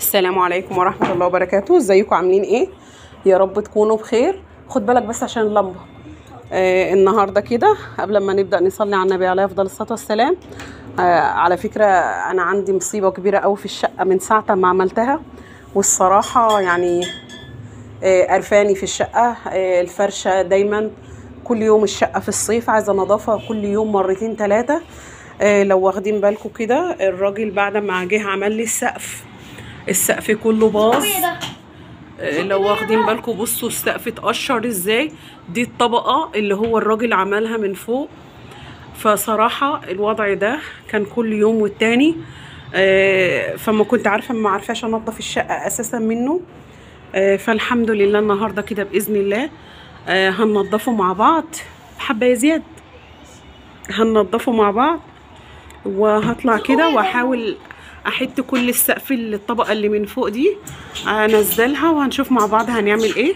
السلام عليكم ورحمة الله وبركاته. ازيكم عاملين ايه؟ يا رب تكونوا بخير. خد بالك بس عشان اللمبة. النهاردة كده قبل ما نبدأ نصلي على النبي عليه أفضل الصلاة والسلام. على فكرة أنا عندي مصيبة كبيرة أوي في الشقة من ساعة ما عملتها، والصراحة يعني قرفاني في الشقة. الفرشة دايما كل يوم، الشقة في الصيف عايزة نظافة كل يوم مرتين ثلاثة. لو واخدين بالكم كده، الراجل بعد ما جه عمل لي السقف كله باظ. لو واخدين بالكم بصوا السقف اتقشر ازاي. دي الطبقة اللي هو الراجل عملها من فوق. فصراحة الوضع ده كان كل يوم والتاني. فما كنت عارفة، ما عارفاش انضف الشقة اساسا منه. فالحمد لله النهاردة كده بإذن الله هننضفه مع بعض. حبة يا زياد، هننضفه مع بعض وهطلع كده واحاول احط كل السقف الطبقه اللي من فوق دي، انزلها وهنشوف مع بعض هنعمل ايه.